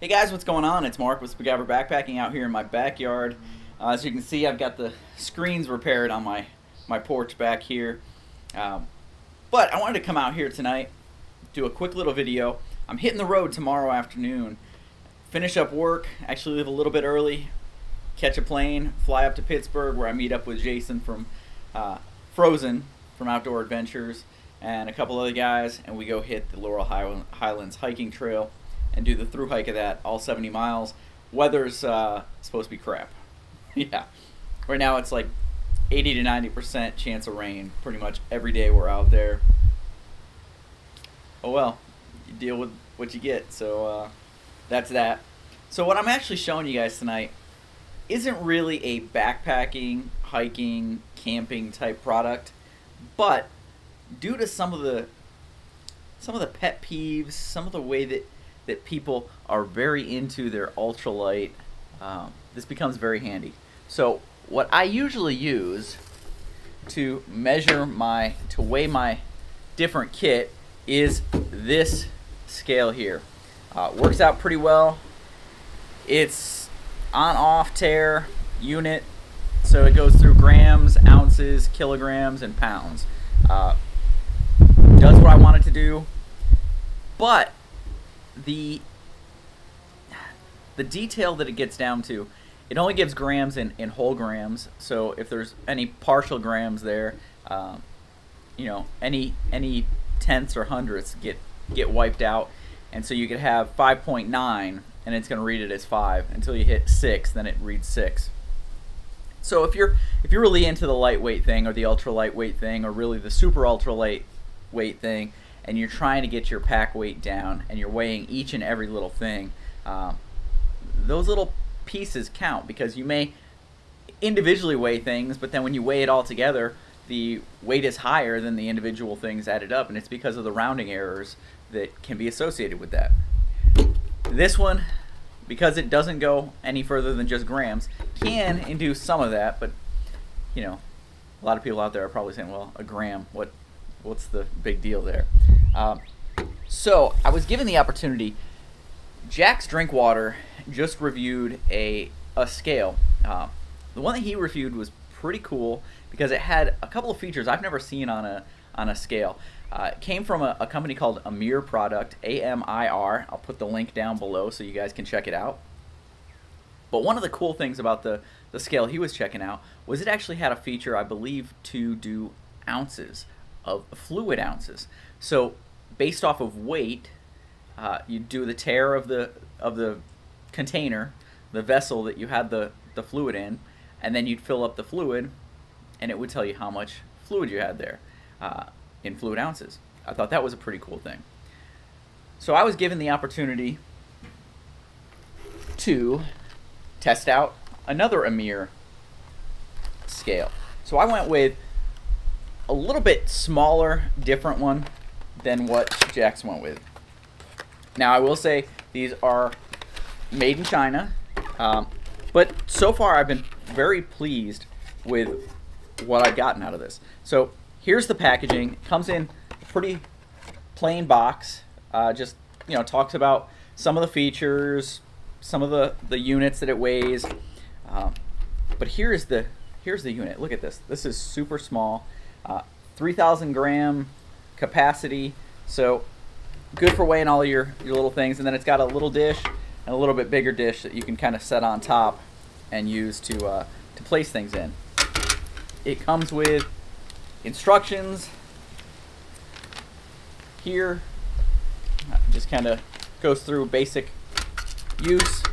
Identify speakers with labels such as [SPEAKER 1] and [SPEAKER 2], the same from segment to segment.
[SPEAKER 1] Hey guys, what's going on? It's Mark with Spiguyver Backpacking out here in my backyard. As you can see, I've got the screens repaired on my porch back here. Um, but I wanted to come out here tonight, do a quick little video. I'm hitting the road tomorrow afternoon, finish up work, actually leave a little bit early, catch a plane, fly up to Pittsburgh where I meet up with Jason from Frozen from Outdoor Adventures and a couple other guys, and we go hit the Laurel Highlands hiking trail and do the through hike of that, all 70 miles. Weather's supposed to be crap. Yeah. Right now it's like 80 to 90% chance of rain pretty much every day we're out there. Oh well, you deal with what you get. So that's that. So what I'm actually showing you guys tonight isn't really a backpacking, hiking, camping type product, but due to some of the pet peeves, some of the way that people are very into their ultralight, this becomes very handy. So what I usually use to weigh my different kit is this scale here. Works out pretty well. It's on-off Tare unit, so it goes through grams, ounces, kilograms, and pounds. Does what I want it to do, but the detail that it gets down to, it only gives grams in whole grams. So if there's any partial grams there, any tenths or hundredths get wiped out, and so you could have 5.9 and it's going to read it as 5 until you hit 6, then it reads 6. So if you're really into the lightweight thing or the ultra lightweight thing or really the super ultra lightweight thing, and you're trying to get your pack weight down and you're weighing each and every little thing, those little pieces count, because you may individually weigh things, but then when you weigh it all together, the weight is higher than the individual things added up, and it's because of the rounding errors that can be associated with that. This one, because it doesn't go any further than just grams, can induce some of that, but a lot of people out there are probably saying, well, a gram, what's the big deal there? So I was given the opportunity. Jack's Drinkwater just reviewed a scale. The one that he reviewed was pretty cool because it had a couple of features I've never seen on a scale. It came from a company called AMIR product, AMIR. I'll put the link down below so you guys can check it out. But one of the cool things about the scale he was checking out was it actually had a feature, I believe, to do ounces of fluid ounces. So based off of weight, you do the tare of the container, the vessel that you had the fluid in, and then you'd fill up the fluid, and it would tell you how much fluid you had there in fluid ounces. I thought that was a pretty cool thing. So I was given the opportunity to test out another AMIR scale. So I went with a little bit smaller, different one than what Jack's went with. Now I will say these are made in China, but so far I've been very pleased with what I've gotten out of this. So here's the packaging. It comes in a pretty plain box. Just talks about some of the features, some of the units that it weighs. But here's the unit. Look at this. This is super small. 3,000 gram capacity. So good for weighing all your little things. And then it's got a little dish and a little bit bigger dish that you can kind of set on top and use to place things in. It comes with instructions here. Just kind of goes through basic use.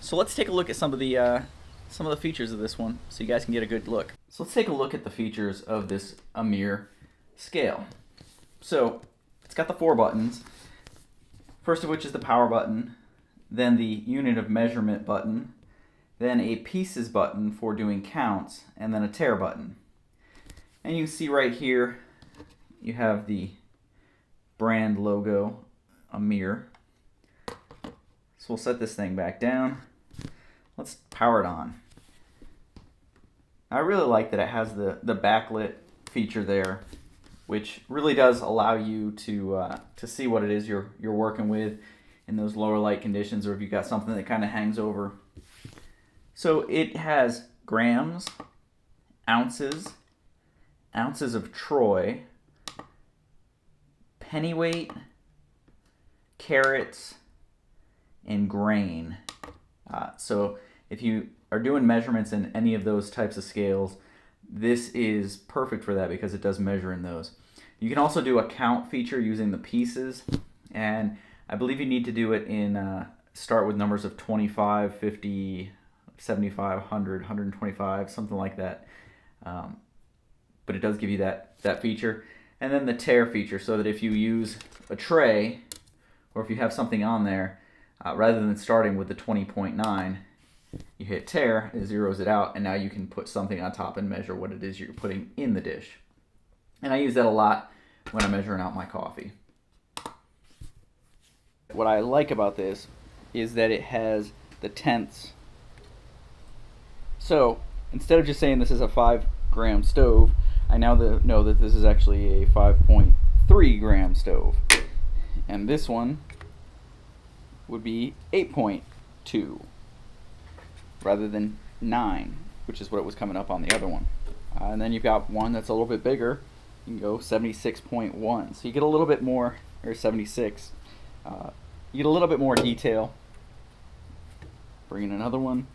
[SPEAKER 1] So let's take a look at some of the features of this one so you guys can get a good look. So let's take a look at the features of this AMIR scale. So it's got the 4 buttons, first of which is the power button, then the unit of measurement button, then a pieces button for doing counts, and then a tare button. And you can see right here you have the brand logo, AMIR. So we'll set this thing back down. Let's power it on. I really like that it has the backlit feature there, which really does allow you to see what it is you're working with in those lower light conditions, or if you've got something that kind of hangs over. So it has grams, ounces, ounces of troy, pennyweight, carats, and grain. So if you are doing measurements in any of those types of scales, this is perfect for that because it does measure in those. You can also do a count feature using the pieces, and I believe you need to do it in start with numbers of 25, 50, 75, 100, 125, something like that. But it does give you that feature. And then the tare feature, so that if you use a tray, or if you have something on there, rather than starting with the 20.9, you hit tare, it zeroes it out, and now you can put something on top and measure what it is you're putting in the dish. And I use that a lot when I'm measuring out my coffee. What I like about this is that it has the tenths. So instead of just saying this is a 5-gram stove, I now know that this is actually a 5.3 gram stove. And this one would be 8.2 rather than 9, which is what it was coming up on the other one. And then you've got one that's a little bit bigger. You can go 76.1. So you get a little bit more, or 76. You get a little bit more detail. Bring in another one.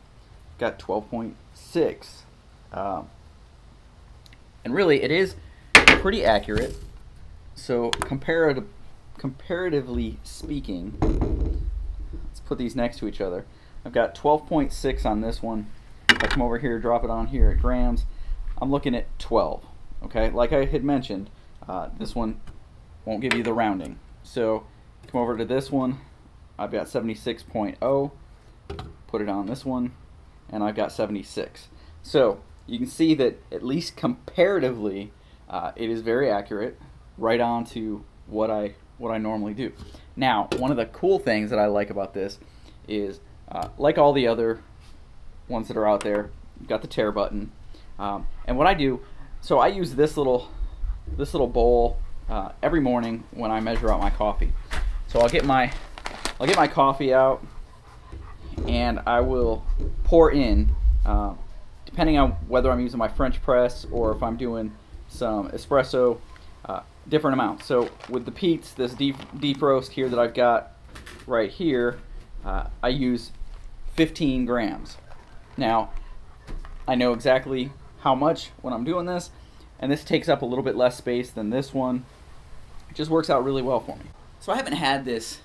[SPEAKER 1] Got 12.6. And really, it is pretty accurate. So comparatively speaking, let's put these next to each other. I've got 12.6 on this one. If I come over here, drop it on here at grams, I'm looking at 12. Okay, like I had mentioned, this one won't give you the rounding. So come over to this one, I've got 76.0. Put it on this one, and I've got 76. So you can see that at least comparatively, it is very accurate, right on to what I normally do. Now, one of the cool things that I like about this is, like all the other ones that are out there, you've got the Tare Button, and what I do, so I use this little bowl every morning when I measure out my coffee. So I'll get my coffee out, and I will pour in, depending on whether I'm using my French press or if I'm doing some espresso, different amounts. So with the Pete's, this deep roast here that I've got right here, I use 15 grams. Now, I know exactly how much when I'm doing this, and this takes up a little bit less space than this one. It just works out really well for me. So I haven't had this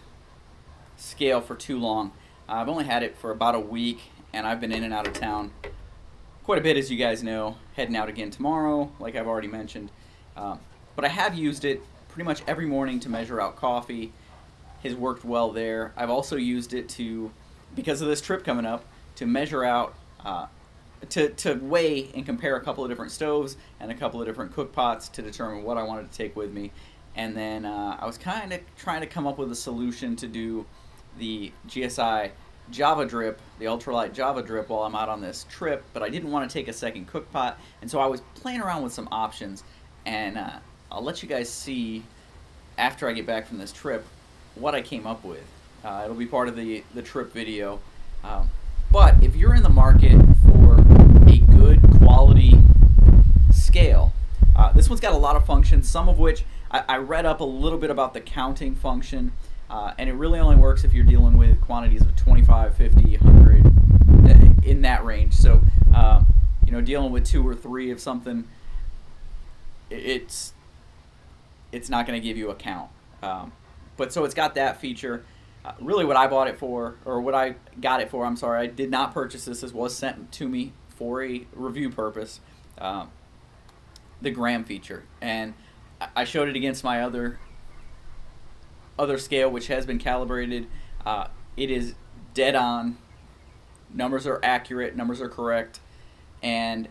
[SPEAKER 1] scale for too long. I've only had it for about a week, and I've been in and out of town quite a bit, as you guys know, heading out again tomorrow, like I've already mentioned. But I have used it pretty much every morning to measure out coffee. Has worked well there. I've also used it to, because of this trip coming up, to measure out, to weigh and compare a couple of different stoves and a couple of different cook pots to determine what I wanted to take with me. And then I was kind of trying to come up with a solution to do the GSI Java drip, the ultralight Java drip, while I'm out on this trip, but I didn't want to take a second cook pot, and so I was playing around with some options, and I'll let you guys see after I get back from this trip what I came up with. It'll be part of the trip video. But if you're in the market for a good quality scale, this one's got a lot of functions, some of which I read up a little bit about the counting function, and it really only works if you're dealing with quantities of 25, 50, 100, in that range. So, dealing with 2 or 3 of something, it's not going to give you a count. But so it's got that feature. Really what I bought it for, or what I got it for, I'm sorry, I did not purchase this. This was sent to me for a review purpose, the gram feature. And I showed it against my other scale, which has been calibrated. It is dead on. Numbers are accurate, numbers are correct, and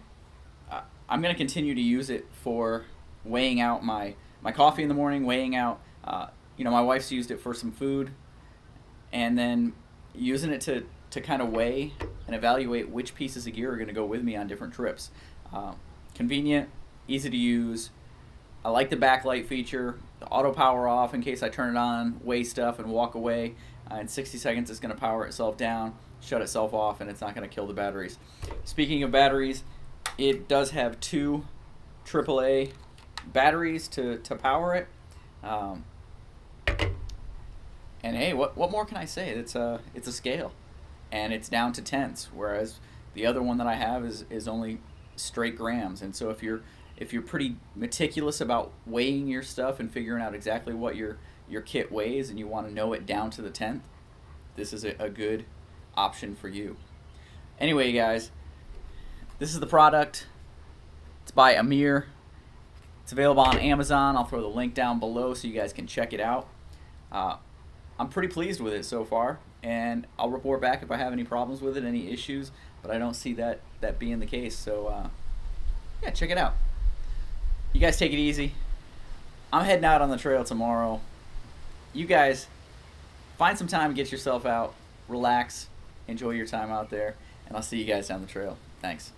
[SPEAKER 1] I'm going to continue to use it for weighing out my coffee in the morning, weighing out, my wife's used it for some food, and then using it to kind of weigh and evaluate which pieces of gear are going to go with me on different trips. Convenient, easy to use. I like the backlight feature. the auto power off in case I turn it on, weigh stuff, and walk away. In 60 seconds, it's going to power itself down, shut itself off, and it's not going to kill the batteries. Speaking of batteries, it does have 2 AAA batteries to power it. And hey, what more can I say? It's a scale, and it's down to tenths, whereas the other one that I have is only straight grams. And so if you're pretty meticulous about weighing your stuff and figuring out exactly what your kit weighs, and you want to know it down to the tenth, this is a good option for you. Anyway, guys, this is the product. It's by AMIR. It's available on Amazon. I'll throw the link down below so you guys can check it out. I'm pretty pleased with it so far, and I'll report back if I have any problems with it, any issues, but I don't see that being the case. So yeah, check it out. You guys take it easy. I'm heading out on the trail tomorrow. You guys find some time, get yourself out, relax, enjoy your time out there, and I'll see you guys down the trail. Thanks.